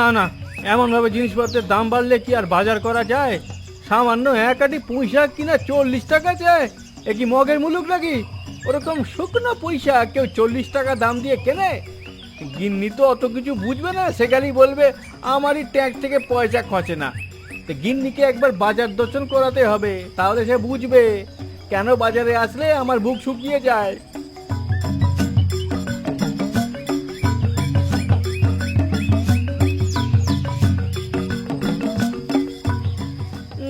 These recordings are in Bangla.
না না, এমন ভাবে জিনিসপত্রের দাম বাড়লে কি আর বাজার করা যায়? সামান্য এক আটি পুঁই শাক কিনা 40 টাকা চায়। এ কি মগের মুলুক নাকি? ওরকম শুকনো পুঁই শাক কেউ 40 টাকা দাম দিয়ে কেনে? গিন্নি তো অত কিছু বুঝবে না, সেখানেই বলবে আমারই ট্যাঙ্ক থেকে পয়সা খসে না। তো গিন্নিকে একবার বাজার দর্শন করাতে হবে, তাহলে সে বুঝবে কেন বাজারে আসলে আমার বুক শুকিয়ে যায়।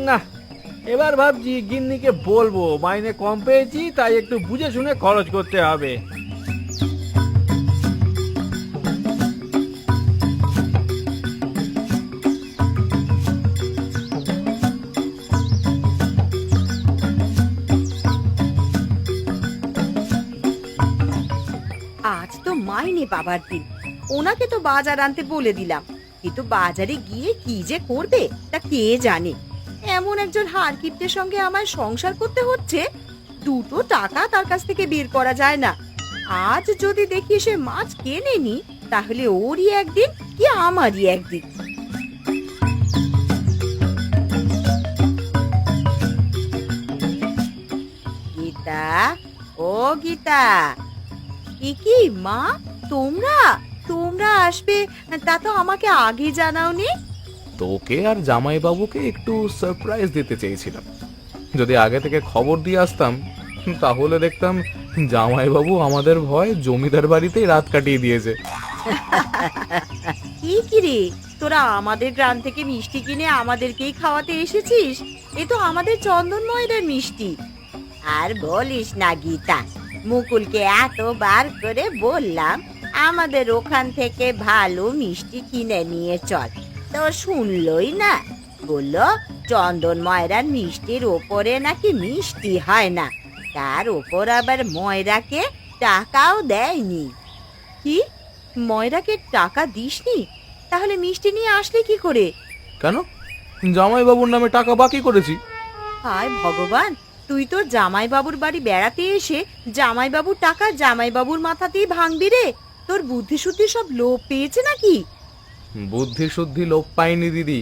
না, এবার ভাবছি গিন্নিকে বলবো মাইনে কম পেয়েছি, তাই একটু বুঝে শুনে খরচ করতে হবে। আজ তো মাইনে পাবার দিন, ওনাকে তো বাজার আনতে বলে দিলাম, কিন্তু বাজারে গিয়ে কি যে করবে তা কে জানে। এমন একজন হারকিপ্টের সঙ্গে আমার সংসার করতে হচ্ছে, দুটো টাকা তার কাছ থেকে বের করা যায় না। আজ যদি দেখি সে মাছ কেনেনি, তাহলে ওরই একদিন কি আমারই একদিন। গীতা, ও গীতা, কি মা, তোমরা তোমরা আসবে তা তো আমাকে আগে জানাওনি। তোকে আর জামাইবাবুকে একটু সারপ্রাইজ দিতে চেয়েছিলাম। যদি আগে থেকে খবর দিয়ে আসতাম তাহলে দেখতাম জামাইবাবু আমাদের ভয় জমিদার বাড়িতেই রাত কাটিয়ে দিয়েছে। কি রে, তোরা আমাদের গ্রাম থেকে মিষ্টি কিনে আমাদেরকেই খাওয়াতে এসেছিস? এ তো আমাদের চন্দনময়ের মিষ্টি। আর বলিস না গীতা, মুকুলকে এতবার করে বললাম আমাদের ওখান থেকে ভালো মিষ্টি কিনে নিয়ে চল, তো শুনলই না। বললো চন্দন ময়রার মিষ্টির ওপরে নাকি মিষ্টি হয় না, তার ওপর আবার ময়রাকে টাকাও দেয়নি। কি, ময়রাকে টাকা দিসনি? তাহলে মিষ্টি নিয়ে আসলে কি করে? কেন, জামাইবাবুর নামে টাকা বাকি করেছি। হায় ভগবান, তুই তোর জামাইবাবুর বাড়ি বেড়াতে এসে জামাইবাবুর টাকা জামাইবাবুর মাথাতেই ভাঙবি রে? তোর বুদ্ধি শুদ্ধি সব লোপ পেয়েছে নাকি? বুদ্ধি শুদ্ধি লোপ পাইনি দিদি,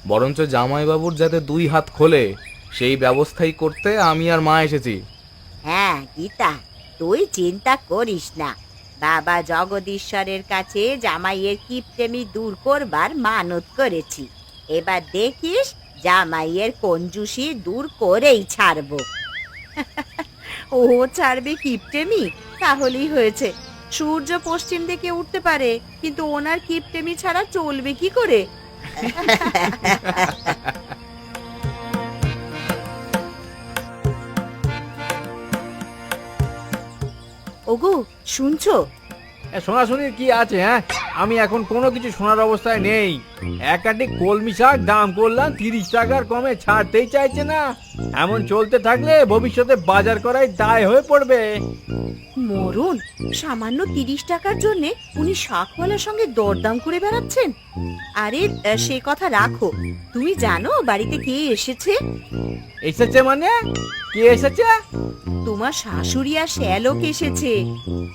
বরঞ্চ জামাইবাবুর যাতে দুই হাত খোলে সেই ব্যবস্থাই করতে আমি আর মা এসেছি। হ্যাঁ গীতা, তুই চিন্তা করিস না, বাবা জগদীশ্বরের কাছে জামাইয়ের কিপটেমি দূর করবার মানত করেছি। এবার দেখিস জামাইয়ের কঞ্জুসি দূর করেই ছাড়বো। ও ছাড়বে কিপটেমি? তাহলেই হয়েছে। সূর্য পশ্চিম দিকে উঠতে পারে, কিন্তু ওনার কিপটেমি ছাড়া চলবে কি করে? ওগো, শুনছো? শোনাশুনির কি আছে? হ্যাঁ, আমি এখন কোনো কিছু শোনার অবস্থায় নেই। এক আটি কলমি শাক দাম করলাম 30 টাকার কমে ছাড়তেই চাইছে না। এমন চলতে থাকলে ভবিষ্যতে বাজার করাই দায় হয়ে পড়বে। মরণ, সামান্য 30 টাকার জন্য উনি শাকওয়ালার সঙ্গে দরদাম করে বেড়াচ্ছেন। আরে সে কথা রাখো, তুমি জানো বাড়িতে কে এসেছে? এসেছে মানে? কে এসেছে? তোমার শাশুড়ি আর শ্যালক এসেছে।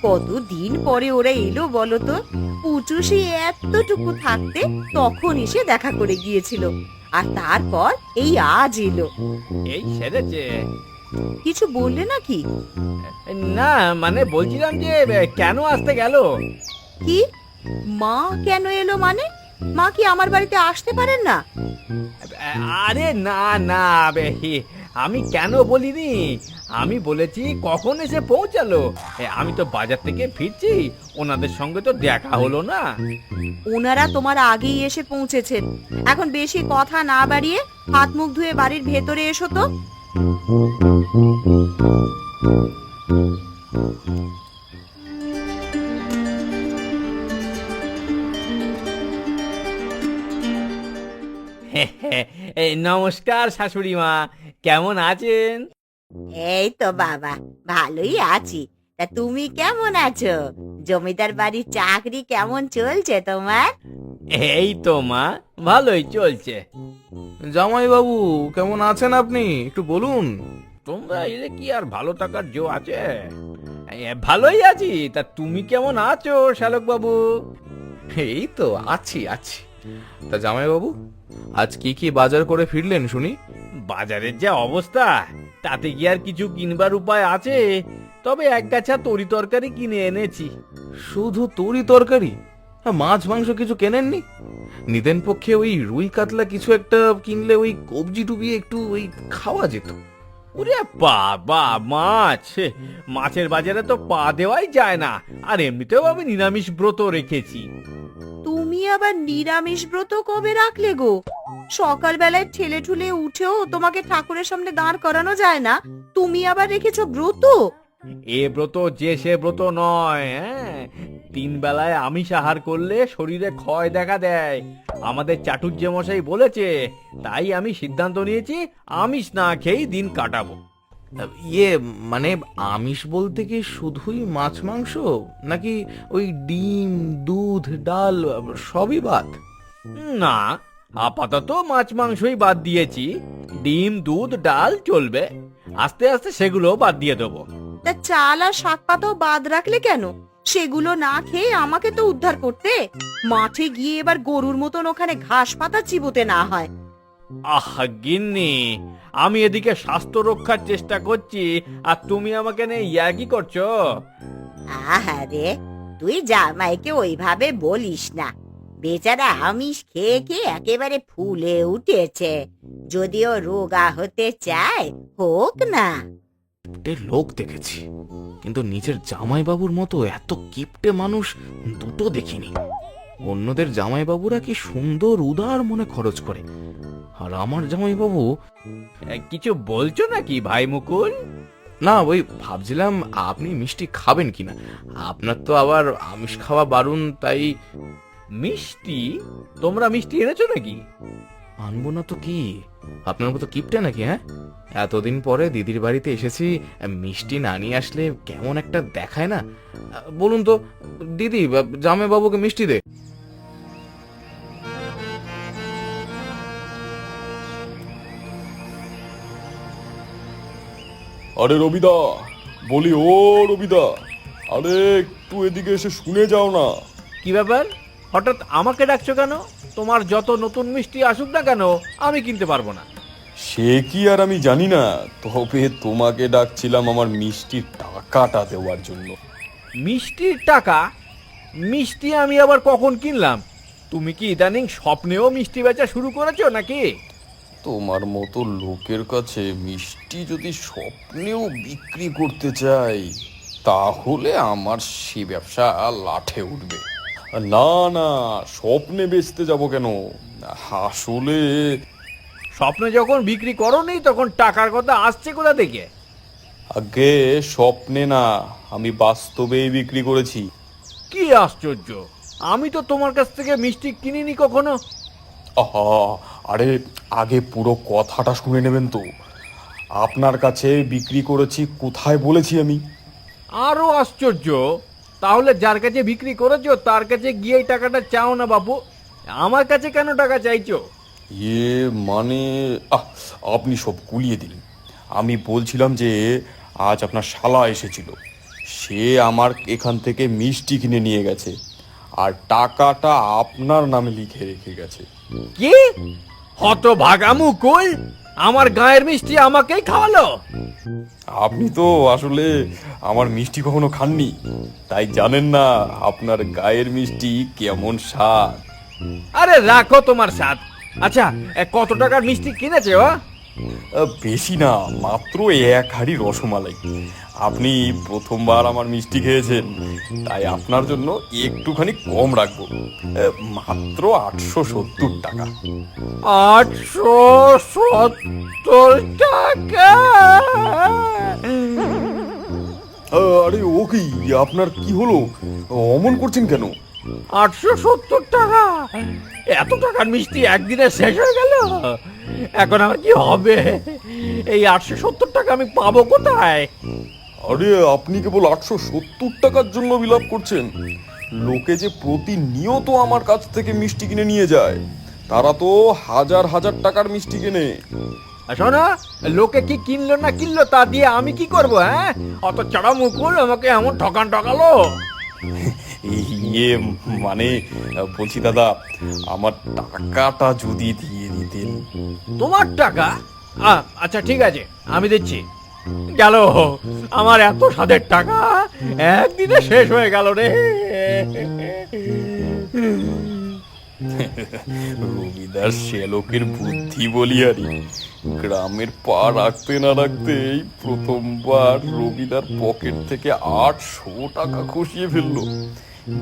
কতদিন পরে ওরা এলো বলো তো? পুচু সে এতটুকু থাকতে তখন এসে দেখা করে গিয়েছিল, আর তারপর এই আজ এলো। এই সেরেছে? কিছু বললে নাকি? না, মানে বলছিলাম যে কেন আসতে গেল? কি, মা কেন এলো মানে? মা কি আমার বাড়িতে আসতে পারেন না? আরে না না, আমি কেন বলিনি, আমি বলেছি কখন এসে পৌঁছালো। আমি তো বাজার থেকে ফিরছি, ওনাদের সঙ্গে তো দেখা হলো না। ওনারা তোমার আগেই এসে পৌঁছেছেন। এখন বেশি কথা না বাড়িয়ে হাত মুখ ধুয়ে বাড়ির ভেতরে এসো তো। নমস্কার শাশুড়ি মা, কেমন আছেন? এই তো বাবা, ভালোই আছি। তা তুমি কেমন আছো? জমিদার বাড়ির চাকরি কেমন চলছে তোমার? এই তো মা, ভালোই চলছে। জামাইবাবু কেমন আছেন আপনি, একটু বলুন। তোমরা এলে কি আর ভালো থাকার জো আছে? ভালোই আছি, তা তুমি কেমন আছো শ্যালক বাবু? এই তো আছি আছি। তা জামাইবাবু, আজ কি কি বাজার করে ফিরলেন শুনি? বাজারের যা অবস্থা, তাতে কি আর কিছু কিনবার উপায় আছে? তবে এক গাছা তরি তরকারি কিনে এনেছি। শুধু তরি তরকারি? হ্যাঁ, মাছ মাংস কিছু কেনেননি? নিদেন পক্ষে ওই রুই কাতলা কিছু একটা কিনলে ওই কবজি ডুবিয়ে একটু ওই খাওয়া যেত। ওরে বাবা, মাছের বাজারে তো পা দেওয়াই যায় না। আর এমনিতেও আমি নিরামিষ ব্রত রেখেছি। তুমি আবার নিরামিষ ব্রত কবে রাখলে গো? সকালবেলায় ঠেলে ঠুলে উঠেও তোমাকে ঠাকুরের সামনে দাঁড় করানো যায় না, তুমি আবার রেখেছো ব্রত? এ ব্রত যে সে ব্রত নয়। হ্যাঁ, 3 বেলায় আমিষ আহার করলে শরীরে ক্ষয় দেখা দেয়, আমাদের চাটুর্য মশাই বলেছে। তাই আমি সিদ্ধান্ত নিয়েছি আমিষ না খেয়েই দিন কাটাবো। ইয়ে মানে আমিষ বলতে কি শুধুই মাছ মাংস, নাকি ওই ডিম দুধ ডাল সবই বাদ? না, আপাতত মাছ মাংসই বাদ দিয়েছি। ডিম দুধ ডাল চলবে, আস্তে আস্তে সেগুলো বাদ দিয়ে দেবো। তা চাল আর শাক পাতাও বাদ রাখলে কেন? সেগুলো না খেয়ে আমাকে তো উদ্ধার করতে। মাঠে গিয়ে এবার গরুর মতন ওখানে ঘাস পাতা চিবোতে না হয়। আহ গিন্নি, আমি এদিকে স্বাস্থ্য রক্ষার চেষ্টা করছি, আর তুমি আমাকে নিয়ে ইয়ার্কি করছো। আহারে, তুই জামাইকে ওইভাবে বলিস না। বেচারা আমিষ খেয়ে খেয়ে একেবারে ফুলে উঠেছে। যদিও রোগা হতে চায়, হোক না। কিপটে লোক দেখেছি, কিন্তু নিজের জামাইবাবুর মতো এত কিপটে মানুষ দুটো দেখিনি। অন্যদের জামাইবাবুরা কি সুন্দর উদার মনে খরচ করে, আর আমার জামাইবাবু। কিছু বলছো নাকি ভাই মুকুল? না, ওই ভাবছিলাম আপনি মিষ্টি খাবেন কিনা। আপনার তো আবার আমিষ খাওয়া বারণ, তাই। মিষ্টি? তোমরা মিষ্টি এনেছো নাকি? আনবো না তো কি, আপনার মতো কিপটে নাকি? হ্যাঁ, এতদিন পরে দিদির বাড়িতে এসেছি, মিষ্টি না নিয়ে আসলে কেমন একটা দেখায় না? বলুন তো দিদি, জামাইবাবুকে মিষ্টি দে। আরে রবিদা, বলি ও রবিদা, আরে একটু এদিকে এসে শুনে যাও না। কি ব্যাপার, হঠাৎ আমাকে ডাকছো কেন? তোমার যত নতুন মিষ্টি আসুক না কেন, আমি কিনতে পারবো না। সে কি আর আমি জানি না, তবে তোমাকে ডাকছিলাম আমার মিষ্টির টাকাটা দেওয়ার জন্য। মিষ্টির টাকা? মিষ্টি আমি আবার কখন কিনলাম? তুমি কি ইদানিং স্বপ্নেও মিষ্টি বেচা শুরু করেছো নাকি? তোমার মতো লোকের কাছে মিষ্টি যদি স্বপ্নেও বিক্রি করতে চাই, তাহলে আমার সে ব্যবসা লাঠে উঠবে। না না, স্বপ্নে বেচতে যাব কেন? আসলে স্বপ্নে যখন বিক্রি করোনি তখন টাকার কথা আসছে কোথা থেকে? আগে স্বপ্নে না, আমি বাস্তবেই বিক্রি করেছি। কি আশ্চর্য, আমি তো তোমার কাছ থেকে মিষ্টি কিনিনি কখনো। আহা, আরে আগে পুরো কথাটা শুনে নেবেন তো। আপনার কাছে বিক্রি করেছি, কোথায় বলেছি আমি? আরো আশ্চর্য, তাহলে যার কাছে বিক্রি করেছো তার কাছে গিয়ে টাকাটা চাও না বাপু, আমার কাছে কেন টাকা চাইছো? ইয়ে মানে আপনি সব গুলিয়ে দিলেন। আমি বলছিলাম যে আজ আপনার শালা এসেছিল, সে আমার এখান থেকে মিষ্টি কিনে নিয়ে গেছে, আর টাকাটা আপনার নামে লিখে রেখে গেছে। কি হতভাগা মুকুল, আমার গায়ের মিষ্টি আমাকেই খাওয়ালো? আপনি তো আসলে আমার মিষ্টি কখনো খাননি, তাই জানেন না আপনার গায়ের মিষ্টি কেমন স্বাদ। আরে রাখো তোমার স্বাদ। আচ্ছা, কত টাকার মিষ্টি কিনেছে ও? বেশি না, মাত্র 1 হাঁড়ি রসমালাই। আপনি প্রথমবার আমার মিষ্টি খেয়েছেন, তাই আপনার জন্য একটুখানি কম রাখবো, মাত্র 870 টাকা। 870 টাকা? আরে ও কি, আপনার কি হলো? অমন করছেন কেন? 870 টাকা? এত টাকার মিষ্টি একদিনে শেষ হয়ে গেল। এখন আমার কি হবে? এই 870 টাকা আমি পাবো কোথায়? আরে আপনি কেবল 870 টাকার জন্য বিলাপ করছেন? লোকে যে প্রতিনিয়ত আমার কাছ থেকে মিষ্টি কিনে নিয়ে যায়, তারা তো হাজার হাজার টাকার মিষ্টি কেনে। শোনো, লোকে কি কিনলো না কিনলো তা দিয়ে আমি কি করবো? হ্যাঁ, অত চড়া মুকুল আমাকে এমন ঠকালো। ইয়ে মানে বলছি দাদা, আমার টাকাটা যদি দিয়ে দিতেন। তোমার টাকা? আচ্ছা ঠিক আছে, আমি দিচ্ছি। গেল আমার এত স্বাদের টাকা, একদিনে শেষ হয়ে গেল রে। রবিদার শ্যালকের বুদ্ধি বলি আরি, গ্রামের পা রাখতে না রাখতেই প্রথমবার রবিদার পকেট থেকে 800 টাকা খসিয়ে ফেললো।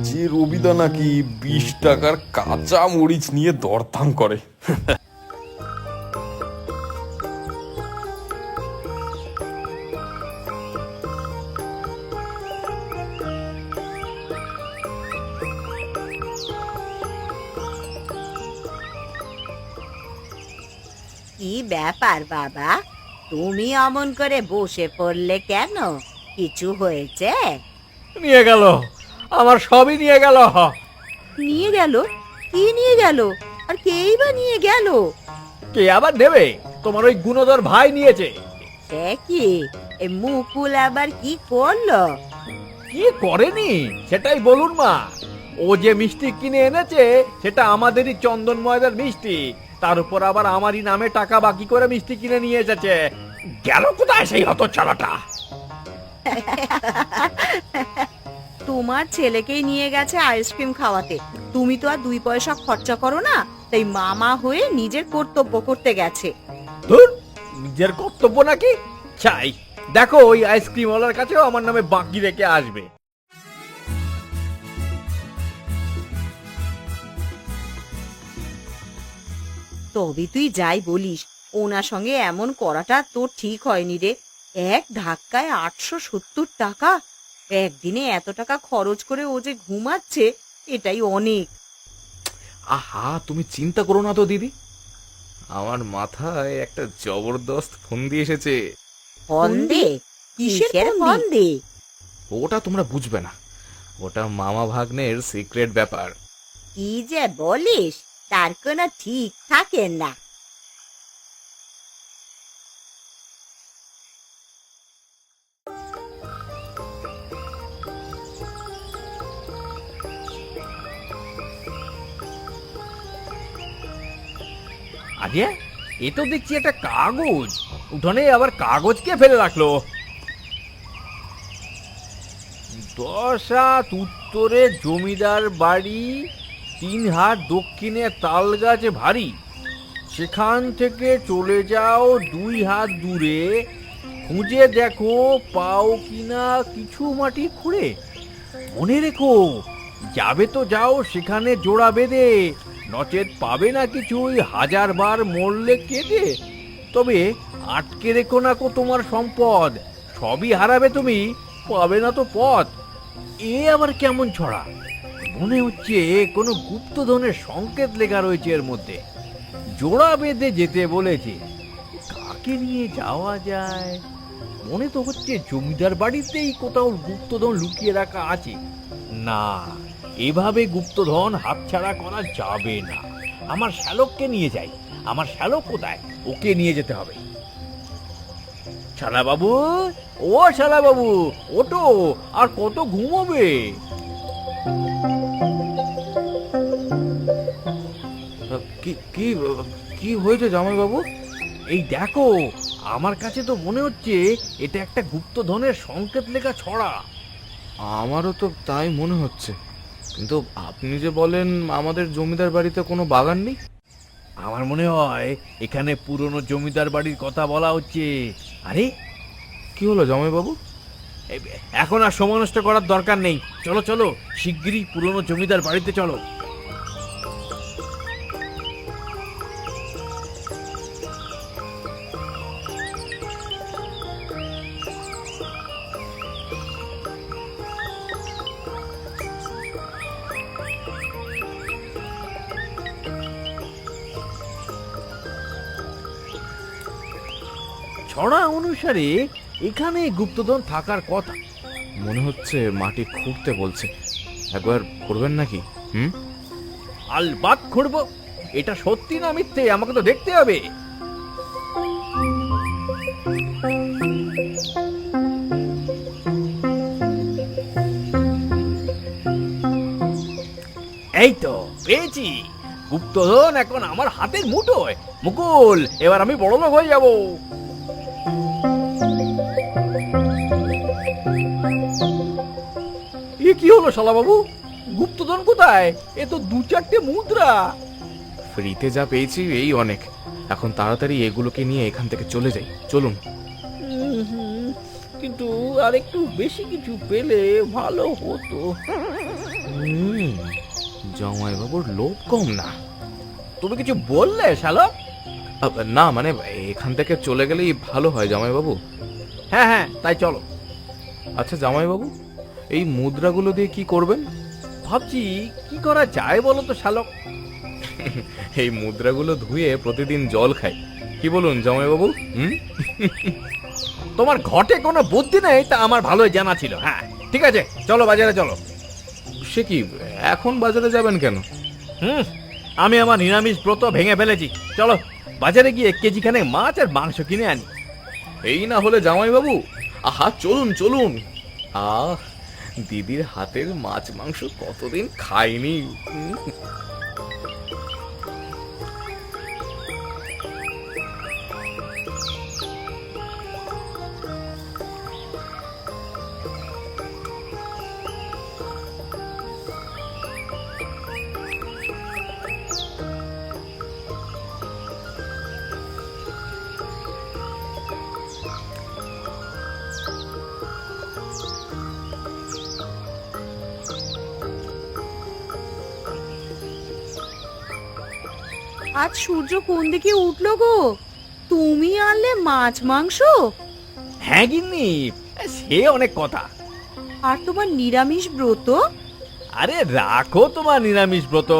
যে রবিদা নাকি 20 টাকার কাঁচা মরিচ নিয়ে দরদাম করে। কি ব্যাপার বাবা, তুমি অমন করে বসে পড়লে কেন? কিছু হয়েছে? নিয়ে গেল, আমার সবই নিয়ে গেল। নিয়ে গেল? কি নিয়ে গেল? আর কেই বা নিয়ে গেল? কে আবার দেবে? তোমার ওই গুণধর ভাই নিয়েছে। সে কি, এ মুকুল আবার কি করলো? কি করেনি সেটাই বলুন মা। ও যে মিষ্টি কিনে এনেছে সেটা আমাদেরই চন্দন ময়দার মিষ্টি, তার উপর আবার আমারই নামে টাকা বাকি করে মিষ্টি কিনে নিয়ে এসেছে। গেল কোথায় সেই হতচ্ছাড়াটা? তোমার ছেলেকেই নিয়ে গেছে আইসক্রিম খাওয়াতে। তুমি তো আর 2 পয়সা খরচা করো না, তাই মামা হয়ে নিজের কর্তব্য করতে গেছে। ধুর, নিজের কর্তব্য নাকি? চাই দেখো, ওই আইসক্রিম ওয়ালার কাছেও আমার নামে বাকি রেখে আসবে। তবে তুই যাই বলিস, ওনার সঙ্গে এমন করাটা তোর ঠিক হয়নি রে। এক ধাক্কায় 870 টাকা! একদিনে এত টাকা খরচ করে ও যে ঘুমাচ্ছে, এটাই অনেক। আহা, তুমি চিন্তা করো না তো দিদি, আমার মাথায় একটা জবরদস্ত ফন্দি এসেছে। ফন্দে? কিসের ফন্দে? ওটা তোমরা বুঝবে না, ওটা মামা ভাগ্নের সিক্রেট ব্যাপার। কি যে বলিস, তার কোনো ঠিক থাকে না। আরে এ তো দেখছি একটা কাগজ, উঠোনে আবার কাগজ কে ফেলে রাখলো? 10 হাত উত্তরে জমিদার বাড়ি, 3 হাত দক্ষিণে তাল গাছ ভারী, সেখান থেকে চলে যাও 2 হাত দূরে, খুঁজে দেখো পাও কিনা কিছু মাটি খুঁড়ে। মনে রেখো, যাবে তো যাও সেখানে জোড়া বেঁধে, নচেত পাবে না কিছুই 1000 বার মরলে কেটে। তবে আটকে রেখো না কো তোমার সম্পদ, সবই হারাবে তুমি, পাবে না তো পথ। এ আবার কেমন ছড়া? মনে হচ্ছে কোনো গুপ্তধনের সংকেত লেখা রয়েছে এর মধ্যে। জোড়া বেঁধে যেতে বলেছে, কাকে নিয়ে যাওয়া যায়? মনে তো হচ্ছে জমিদার বাড়িতেই কোথাও গুপ্তধন লুকিয়ে রাখা আছে। না, এভাবে গুপ্তধন হাতছাড়া করা যাবে না। আমার শ্যালককে নিয়ে যাই। আমার শ্যালক কোথায়? ওকে নিয়ে যেতে হবে। শালা বাবু, ও শালা বাবু, ওটো, আর কত ঘুমোবে? কি কি কি হয়েছে জামাই বাবু? এই দেখো, আমার কাছে তো মনে হচ্ছে এটা একটা গুপ্তধনের সংকেত লেখা ছড়া। আমারও তো তাই মনে হচ্ছে, কিন্তু আপনি যে বলেন আমাদের জমিদার বাড়িতে কোনো বাগান নেই। আমার মনে হয় এখানে পুরনো জমিদার বাড়ির কথা বলা হচ্ছে। আরে কি হলো জামাই বাবু? এখন আর সময় নষ্ট করার দরকার নেই, চলো চলো, শিগগিরই পুরনো জমিদার বাড়িতে চলো। ছড়া অনুসারে এখানে গুপ্তধন থাকার কথা। মনে হচ্ছে মাটি খুঁড়তে বলছে, একবার করবেন নাকি? আলবাত খুঁড়বো। এটা সত্যি না মিথ্যে আমাকে তো দেখতে হবে। পেয়েছি, গুপ্তধন এখন আমার হাতের মুঠোয়। মুকুল, এবার আমি বড়লোক হয়ে যাব। এ কি হলো শালা বাবু, গুপ্তধন কোথায়? এ তো 2-4টে মুদ্রা। ফ্রিতে যা পেয়েছি এই অনেক। এখন তাড়াতাড়ি এগুলোকে নিয়ে এখান থেকে চলে যাই, চলুন। কিন্তু আর একটু বেশি কিছু পেলে ভালো হতো। জামাইবাবুর লোভ কম না। তুমি কিছু বললে শালক? না মানে এখান থেকে চলে গেলেই ভালো হয় জামাইবাবু। হ্যাঁ হ্যাঁ, তাই চলো। আচ্ছা জামাইবাবু, এই মুদ্রাগুলো দিয়ে কি করবেন? ভাবছি কি করা যায় বলো তো শালক। এই মুদ্রাগুলো ধুয়ে প্রতিদিন জল খাই, কি বলুন জামাইবাবু? তোমার ঘটে কোনো বুদ্ধি নেই তা আমার ভালোই জানা ছিল। হ্যাঁ ঠিক আছে, চলো বাজারে চলো। সে কি, এখন বাজারে যাবেন কেন? আমি আমার নিরামিষ ব্রত ভেঙে ফেলেছি। চলো বাজারে গিয়ে কেজিখানেক মাছ আর মাংস কিনে আনি। এই না হলে জামাইবাবু, আহা চলুন চলুন। আহ, দিদির হাতের মাছ মাংস কতদিন খাইনি। আজ সূর্য কোন দিকে উঠলো গো? তুমি আনলে মাছ মাংস? হ্যাঁ গিন্নি, সে অনেক কথা। আর তোমার নিরামিষ ব্রত? আরে রাখো তোমার নিরামিষ ব্রত,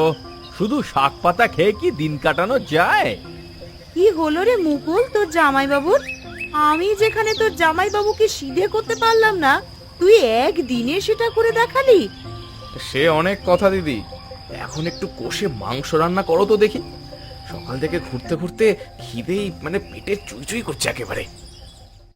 শুধু শাক পাতা খেয়ে কি দিন কাটানো যায়? কি হলো রে মুকুল তোর জামাইবাবুর? আমি যেখানে তোর জামাইবাবুকে সিধে করতে পারলাম না, তুই একদিনে সেটা করে দেখালি। সে অনেক কথা দিদি, এখন একটু কষে মাংস রান্না করো তো দেখি। সকাল থেকে ঘুরতে ঘুরতে খিদেই মানে পেটে চুই চুই করছে একেবারে।